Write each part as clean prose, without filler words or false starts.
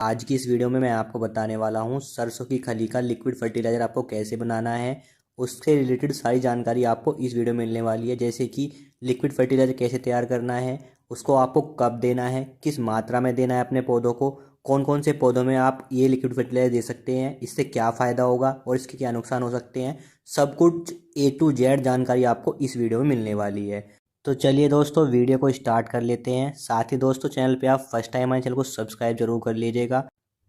आज की इस वीडियो में मैं आपको बताने वाला हूँ सरसों की खली का लिक्विड फर्टिलाइज़र आपको कैसे बनाना है। उससे रिलेटेड सारी जानकारी आपको इस वीडियो में मिलने वाली है, जैसे कि लिक्विड फर्टिलाइज़र कैसे तैयार करना है, उसको आपको कब देना है, किस मात्रा में देना है अपने पौधों को, कौन कौन से पौधों में आप ये लिक्विड फर्टिलाइज़र दे सकते हैं, इससे क्या फ़ायदा होगा और इसके क्या नुकसान हो सकते हैं। सब कुछ A to Z जानकारी आपको इस वीडियो में मिलने वाली है। तो चलिए दोस्तों, वीडियो को स्टार्ट कर लेते हैं। साथ ही दोस्तों, चैनल पे आप फर्स्ट टाइम आए, चैनल को सब्सक्राइब जरूर कर लीजिएगा।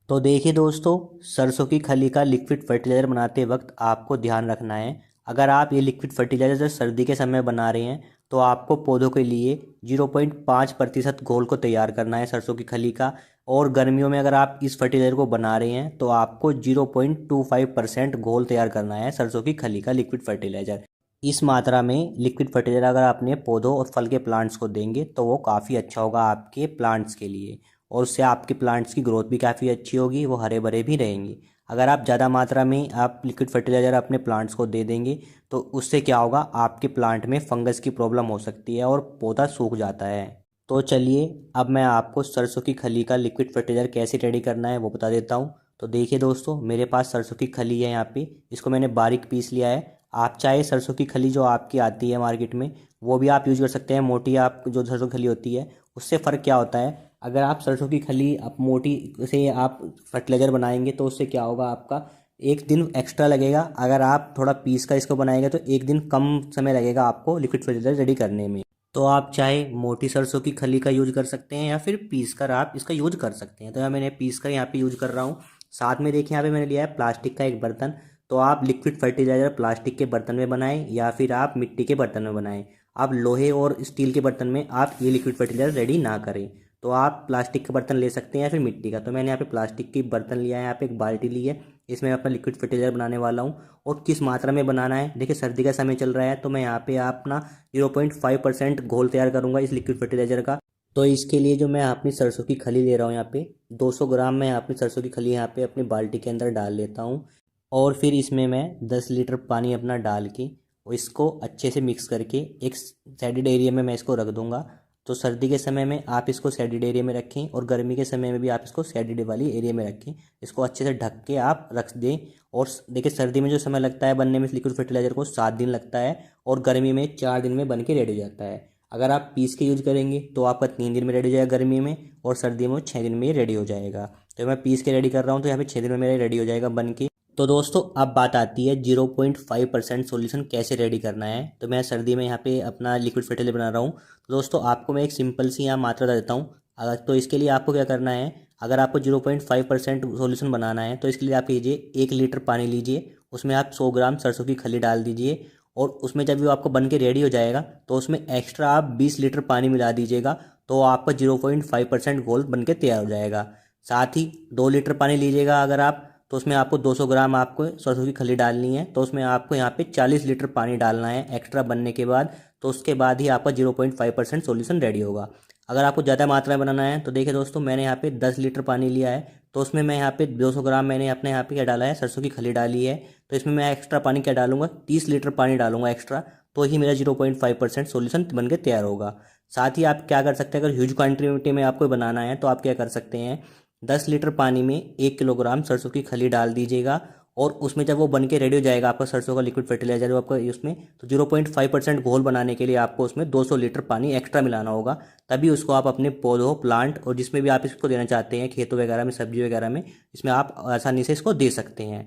तो देखिए दोस्तों, सरसों की खली का लिक्विड फर्टिलाइज़र बनाते वक्त आपको ध्यान रखना है, अगर आप ये लिक्विड फर्टिलाइज़र सर्दी के समय बना रहे हैं तो आपको पौधों के लिए 0.5% घोल को तैयार करना है सरसों की खली का। और गर्मियों में अगर आप इस फर्टिलाइज़र को बना रहे हैं तो आपको 0.25% घोल तैयार करना है सरसों की खली का लिक्विड फर्टिलाइज़र। इस मात्रा में लिक्विड फर्टिलाइज़र अगर अपने पौधों और फल के प्लांट्स को देंगे तो वो काफ़ी अच्छा होगा आपके प्लांट्स के लिए, और उससे आपके प्लांट्स की ग्रोथ भी काफ़ी अच्छी होगी, वो हरे भरे भी रहेंगे। अगर आप ज़्यादा मात्रा में आप लिक्विड फर्टिलाइज़र अपने प्लांट्स को दे देंगे तो उससे क्या होगा, आपके प्लांट में फंगस की प्रॉब्लम हो सकती है और पौधा सूख जाता है। तो चलिए, अब मैं आपको सरसों की खली का लिक्विड फर्टिलाइज़र कैसे रेडी करना है वो बता देता हूँ। तो देखिए दोस्तों, मेरे पास सरसों की खली है यहाँ पे, इसको मैंने बारीक पीस लिया है। आप चाहे सरसों की खली जो आपकी आती है मार्केट में वो भी आप यूज़ कर सकते हैं, मोटी आप जो सरसों की खली होती है। उससे फ़र्क क्या होता है, अगर आप सरसों की खली आप मोटी से आप फर्टिलाइज़र बनाएंगे तो उससे क्या होगा, आपका एक दिन एक्स्ट्रा लगेगा। अगर आप थोड़ा पीस कर इसको बनाएंगे तो एक दिन कम समय लगेगा आपको लिक्विड फर्टिलाइज़र रेडी करने में। तो आप चाहे मोटी सरसों की खली का यूज कर सकते हैं या फिर पीस कर आप इसका यूज कर सकते हैं। तो यहाँ मैंने पीस कर यहाँ पे यूज कर रहा हूँ। साथ में देखिए, यहाँ पे मैंने लिया है प्लास्टिक का एक बर्तन। तो आप लिक्विड फर्टिलाइज़र प्लास्टिक के बर्तन में बनाएं या फिर आप मिट्टी के बर्तन में बनाएं। आप लोहे और स्टील के बर्तन में आप ये लिक्विड फर्टिलाइज़र रेडी ना करें। तो आप प्लास्टिक का बर्तन ले सकते हैं या फिर मिट्टी का। तो मैंने यहाँ पे प्लास्टिक की बर्तन लिया है, यहाँ पे एक बाल्टी ली है, इसमें मैं अपना लिक्विड फर्टिलाइज़र बनाने वाला हूँ। और किस मात्रा में बनाना है, देखिए सर्दी का समय चल रहा है तो मैं यहाँ पे अपना 0.5% घोल तैयार करूँगा इस लिक्विड फर्टिलाइज़र का। तो इसके लिए जो मैं अपनी सरसों की खली ले रहा हूँ, यहाँ पे 200 ग्राम मैं अपनी सरसों की खली यहाँ पे अपनी बाल्टी के अंदर डाल लेता हूँ। और फिर इसमें मैं 10 लीटर पानी अपना डाल के और इसको अच्छे से मिक्स करके एक सैडिड एरिया में मैं इसको रख दूँगा। तो सर्दी के समय में आप इसको सैडिड एरिया में रखें और गर्मी के समय में भी आप इसको सैडिड वाली एरिया में रखें। इसको अच्छे से ढक के आप रख दें। और देखिए, सर्दी में जो समय लगता है बनने में इस लिक्विड फर्टिलाइज़र को 7 दिन लगता है, और गर्मी में 4 दिन में बन के रेडी हो जाता है। अगर आप पीस के यूज़ करेंगे तो आपका 3 दिन में रेडी हो जाएगा गर्मी में, और सर्दी में 6 दिन में रेडी हो जाएगा। तो मैं पीस के रेडी कर रहा हूँ तो यहाँ पे 6 दिन में मेरा रेडी हो जाएगा बन के। तो दोस्तों, अब बात आती है 0.5% सॉल्यूशन कैसे रेडी करना है। तो मैं सर्दी में यहाँ पे अपना लिक्विड फर्टिलाइजर बना रहा हूँ। तो दोस्तों, आपको मैं एक सिंपल सी यहाँ मात्रा बता देता हूँ। तो इसके लिए आपको क्या करना है, अगर आपको 0.5% सॉल्यूशन बनाना है तो इसके लिए आप कीजिए, 1 लीटर पानी लीजिए, उसमें आप 100 ग्राम सरसों की खली डाल दीजिए। और उसमें जब वो आपको बन के रेडी हो जाएगा तो उसमें एक्स्ट्रा आप 20 लीटर पानी मिला दीजिएगा। तो आपका 0.5% घोल बन के तैयार हो जाएगा। साथ ही 2 लीटर पानी लीजिएगा अगर आप, तो उसमें आपको 200 ग्राम आपको सरसों की खली डालनी है। तो उसमें आपको यहाँ पे 40 लीटर पानी डालना है एक्स्ट्रा बनने के बाद। तो उसके बाद ही आपका 0.5% सॉल्यूशन रेडी होगा। अगर आपको ज़्यादा मात्रा में बनाना है तो देखिए दोस्तों, मैंने यहाँ पे 10 लीटर पानी लिया है। तो उसमें मैं यहाँ पे 200 ग्राम मैंने अपने यहाँ पे क्या डाला है, सरसों की खली डाली है। तो इसमें मैं एक्स्ट्रा पानी क्या डालूंगा, 30 लीटर पानी डालूंगा एक्स्ट्रा। तो ही मेरा 0.5% सॉल्यूशन बन के तैयार होगा। साथ ही आप क्या कर सकते हैं, अगर ह्यूज क्वान्टिटी में आपको बनाना है तो आप क्या कर सकते हैं, 10 लीटर पानी में 1 किलोग्राम सरसों की खली डाल दीजिएगा। और उसमें जब वो बन के रेडी हो जाएगा आपका सरसों का लिक्विड फर्टिलाइजर आपका उसमें, तो 0.5% घोल बनाने के लिए आपको उसमें 200 लीटर पानी एक्स्ट्रा मिलाना होगा। तभी उसको आप अपने पौधों, प्लांट और जिसमें भी आप इसको देना चाहते हैं, खेतों वगैरह में, सब्जी वगैरह में, इसमें आप आसानी से इसको दे सकते हैं।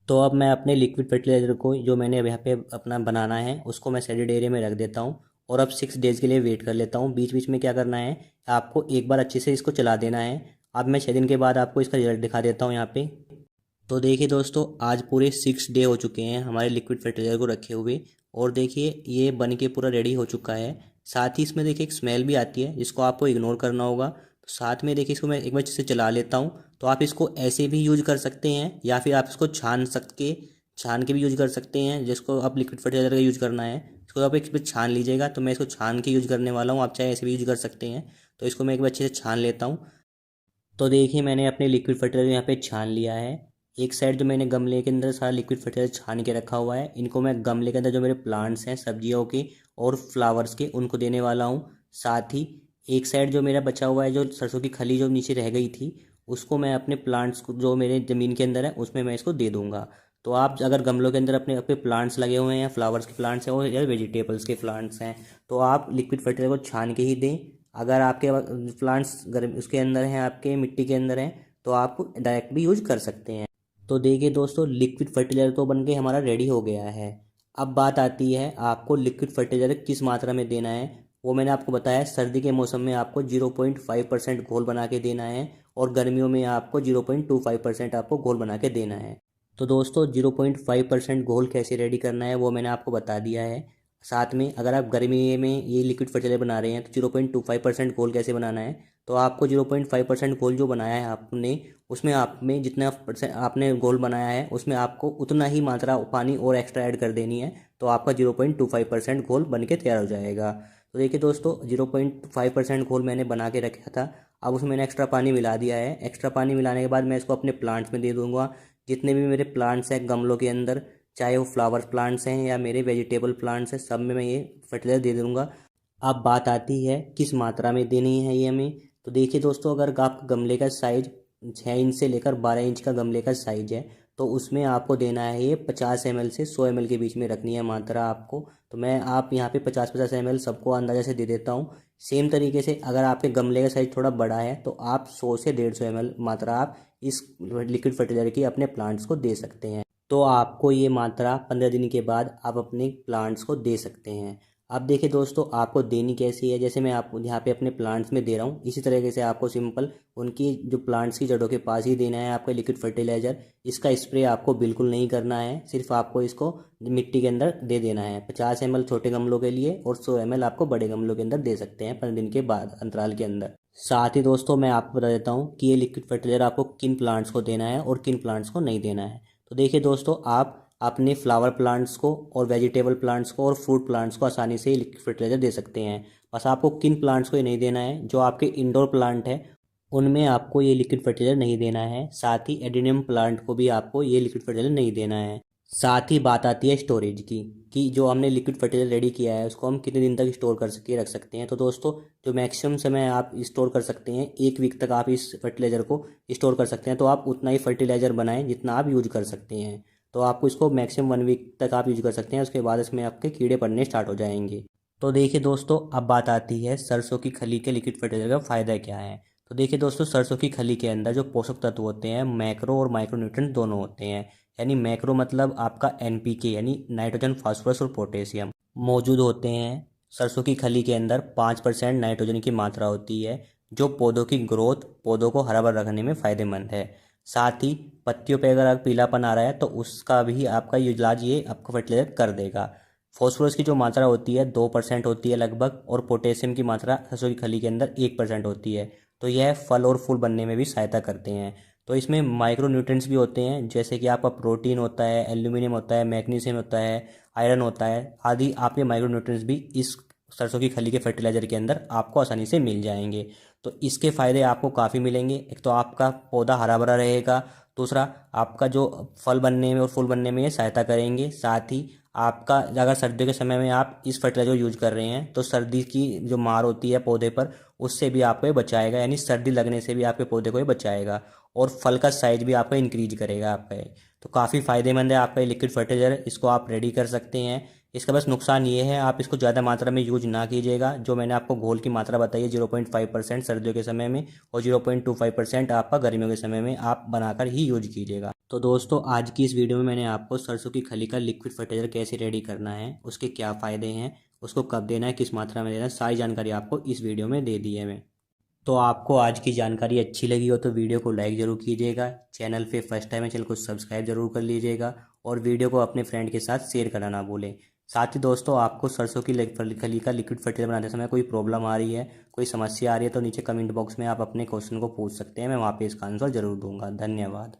तो अब मैं अपने लिक्विड फर्टिलाइज़र को जो मैंने अब यहाँ पे अपना बनाना है उसको मैं सैडिड एरिया में रख देता हूँ। और अब 6 डेज़ के लिए वेट कर लेता हूँ। बीच बीच में क्या करना है, आपको एक बार अच्छे से इसको चला देना है। अब मैं 6 दिन के बाद आपको इसका रिजल्ट दिखा देता हूँ यहाँ पे। तो देखिए दोस्तों, आज पूरे 6 डे हो चुके हैं हमारे लिक्विड फर्टिलाइज़र को रखे हुए। और देखिए, ये बन के पूरा रेडी हो चुका है। साथ ही इसमें देखिए एक स्मेल भी आती है जिसको आपको इग्नोर करना होगा। तो साथ में देखिए, इसको मैं एक बार अच्छे से चला लेता हूँ। तो आप इसको ऐसे भी यूज कर सकते हैं या फिर आप इसको छान के भी यूज कर सकते हैं। जिसको आप लिक्विड फर्टिलाइज़र का यूज करना है, इसको आप एक बार छान लीजिएगा। तो मैं इसको छान के यूज करने वाला हूँ, आप चाहे ऐसे भी यूज कर सकते हैं। तो इसको मैं एक बार अच्छे से छान लेता हूँ। तो देखिए, मैंने अपने लिक्विड फर्टिलाइजर यहाँ पे छान लिया है। एक साइड जो मैंने गमले के अंदर सारा लिक्विड फर्टिलाइजर छान के रखा हुआ है, इनको मैं गमले के अंदर जो मेरे प्लांट्स हैं सब्जियों के और फ्लावर्स के, उनको देने वाला हूँ। साथ ही एक साइड जो मेरा बचा हुआ है, जो सरसों की खली जो नीचे रह गई थी, उसको मैं अपने प्लांट्स को जो मेरे ज़मीन के अंदर है उसमें मैं इसको दे दूँगा। तो आप अगर गमलों के अंदर अपने अपने प्लांट्स लगे हुए हैं या फ्लावर्स के प्लांट्स हैं और या वेजिटेबल्स के प्लांट्स हैं, तो आप लिक्विड फर्टिलाइज़र को छान के ही दें। अगर आपके प्लांट्स गर्म उसके अंदर हैं, आपके मिट्टी के अंदर हैं, तो आप डायरेक्ट भी यूज़ कर सकते हैं। तो देखिए दोस्तों, लिक्विड फर्टिलाइज़र तो बन के हमारा रेडी हो गया है। अब बात आती है आपको लिक्विड फर्टिलाइज़र किस मात्रा में देना है। वो मैंने आपको बताया, सर्दी के मौसम में आपको 0.5% घोल बना के देना है और गर्मियों में आपको 0.25% आपको घोल बना के देना है। तो दोस्तों 0.5% घोल कैसे रेडी करना है वो मैंने आपको बता दिया है। साथ में अगर आप गर्मी में ये लिक्विड फर्टिलाइजर बना रहे हैं तो 0.25% घोल कैसे बनाना है। तो आपको 0.5% घोल जो बनाया है आपने, उसमें आप में जितना परसेंट आपने घोल बनाया है उसमें आपको उतना ही मात्रा पानी और एक्स्ट्रा ऐड कर देनी है, तो आपका 0.25% घोल बन के तैयार हो जाएगा। तो देखिए दोस्तों, 0.5% घोल मैंने बना के रखा था। अब उसमें मैंने एक्स्ट्रा पानी मिला दिया है। एक्स्ट्रा पानी मिलाने के बाद मैं इसको अपने प्लांट्स में दे दूँगा। जितने भी मेरे प्लांट्स हैं गमलों के अंदर, चाहे वो फ्लावर प्लांट्स हैं या मेरे वेजिटेबल प्लांट्स हैं, सब में मैं ये फर्टिलाइज़र दे दूँगा। अब बात आती है किस मात्रा में देनी है ये हमें। तो देखिए दोस्तों, अगर आपका गमले का साइज़ 6 इंच से लेकर 12 इंच का गमले का साइज़ है, तो उसमें आपको देना है ये 50 ml से 100 ml के बीच में रखनी है मात्रा आपको। तो मैं आप यहाँ पे 50-50 ml सबको अंदाज़ा से दे देता हूँ। सेम तरीके से अगर आपके गमले का साइज़ थोड़ा बड़ा है तो आप 100 से 150 ml मात्रा आप इस लिक्विड फर्टिलाइज़र की अपने प्लांट्स को दे सकते हैं। तो आपको ये मात्रा 15 दिन के बाद आप अपने प्लांट्स को दे सकते हैं। अब देखिए दोस्तों, आपको देनी कैसी है। जैसे मैं आपको यहाँ पे अपने प्लांट्स में दे रहा हूँ, इसी तरीके से आपको सिंपल उनकी जो प्लांट्स की जड़ों के पास ही देना है आपका लिक्विड फर्टिलाइज़र। इसका स्प्रे आपको बिल्कुल नहीं करना है, सिर्फ आपको इसको मिट्टी के अंदर दे देना है। 50 ml छोटे गमलों के लिए और 100 ml आपको बड़े गमलों के अंदर दे सकते हैं 15 दिन के बाद अंतराल के अंदर। साथ ही दोस्तों, मैं आपको बता देता हूँ कि ये लिक्विड फर्टिलाइज़र आपको किन प्लांट्स को देना है और किन प्लांट्स को नहीं देना है। तो देखिए दोस्तों, आप अपने फ्लावर प्लांट्स को और वेजिटेबल प्लांट्स को और फ्रूट प्लांट्स को आसानी से ही लिक्विड फर्टिलाइज़र दे सकते हैं। बस आपको किन प्लांट्स को ये नहीं देना है, जो आपके इंडोर प्लांट है उनमें आपको ये लिक्विड फर्टिलाइज़र नहीं देना है। साथ ही एडेनियम प्लांट को भी आपको ये लिक्विड फर्टिलाइज़र नहीं देना है। साथ ही बात आती है स्टोरेज की, कि जो हमने लिक्विड फर्टिलाइज़र रेडी किया है उसको हम कितने दिन तक स्टोर कर सके रख सकते हैं। तो दोस्तों, जो मैक्सिमम समय आप स्टोर कर सकते हैं, 1 वीक तक आप इस फर्टिलाइज़र को स्टोर कर सकते हैं। तो आप उतना ही फर्टिलाइज़र बनाएं जितना आप यूज कर सकते हैं। तो आपको इसको मैक्सिमम 1 वीक तक आप यूज कर सकते हैं, उसके बाद इसमें आपके कीड़े पड़ने स्टार्ट हो जाएंगे। तो देखिए दोस्तों, अब बात आती है सरसों की खली के लिक्विड फर्टिलाइज़र का फ़ायदा क्या है। तो देखिए दोस्तों, सरसों की खली के अंदर जो पोषक तत्व होते हैं, मैक्रो और माइक्रो न्यूट्रिएंट दोनों होते हैं। यानी मैक्रो मतलब आपका NPK यानी नाइट्रोजन, फास्फोरस और पोटेशियम मौजूद होते हैं। सरसों की खली के अंदर 5% नाइट्रोजन की मात्रा होती है, जो पौधों की ग्रोथ, पौधों को हरा भरा रखने में फ़ायदेमंद है। साथ ही पत्तियों पे अगर पीलापन आ रहा है तो उसका भी आपका इलाज ये आपका फर्टिलाइजर कर देगा। फॉस्फोरस की जो मात्रा होती है 2% होती है लगभग, और पोटेशियम की मात्रा सरसों की खली के अंदर 1% होती है। तो यह फल और फूल बनने में भी सहायता करते हैं। तो इसमें माइक्रो न्यूट्रिएंट्स भी होते हैं, जैसे कि आपका प्रोटीन होता है, एल्यूमिनियम होता है, मैग्नीशियम होता है, आयरन होता है आदि। आपके माइक्रो न्यूट्रिएंट्स भी इस सरसों की खली के फर्टिलाइज़र के अंदर आपको आसानी से मिल जाएंगे। तो इसके फ़ायदे आपको काफ़ी मिलेंगे। एक तो आपका पौधा हरा भरा रहेगा, दूसरा आपका जो फल बनने में और फूल बनने में ये सहायता करेंगे। साथ ही आपका अगर सर्दियों के समय में आप इस फर्टिलाइजर यूज कर रहे हैं तो सर्दी की जो मार होती है पौधे पर, उससे भी आपको ये बचाएगा। यानी सर्दी लगने से भी आपके पौधे को ये बचाएगा, और फल का साइज भी आपका इंक्रीज करेगा आपका ये। तो काफ़ी फ़ायदेमंद है आपका ये लिक्विड फर्टिलाइजर, इसको आप रेडी कर सकते हैं। इसका बस नुकसान ये है, आप इसको ज़्यादा मात्रा में यूज ना कीजिएगा। जो मैंने आपको घोल की मात्रा बताई है 0.5% सर्दियों के समय में और 0.25% आपका गर्मियों के समय में आप बनाकर ही यूज कीजिएगा। तो दोस्तों, आज की इस वीडियो में मैंने आपको सरसों की खली का लिक्विड फर्टिलाइजर कैसे रेडी करना है, उसके क्या फ़ायदे हैं, उसको कब देना है, किस मात्रा में देना है, सारी जानकारी आपको इस वीडियो में दे दी है मैं। तो आपको आज की जानकारी अच्छी लगी हो तो वीडियो को लाइक ज़रूर कीजिएगा। चैनल पे फर्स्ट टाइम है, चैनल को सब्सक्राइब जरूर कर लीजिएगा, और वीडियो को अपने फ्रेंड के साथ शेयर करना ना भूलें। साथ ही दोस्तों, आपको सरसों की खली का लिक्विड फर्टिलाइजर बनाते समय कोई प्रॉब्लम आ रही है, कोई समस्या आ रही है, तो नीचे कमेंट बॉक्स में आप अपने क्वेश्चन को पूछ सकते हैं, मैं वहाँ पे इसका आंसर ज़रूर दूंगा। धन्यवाद।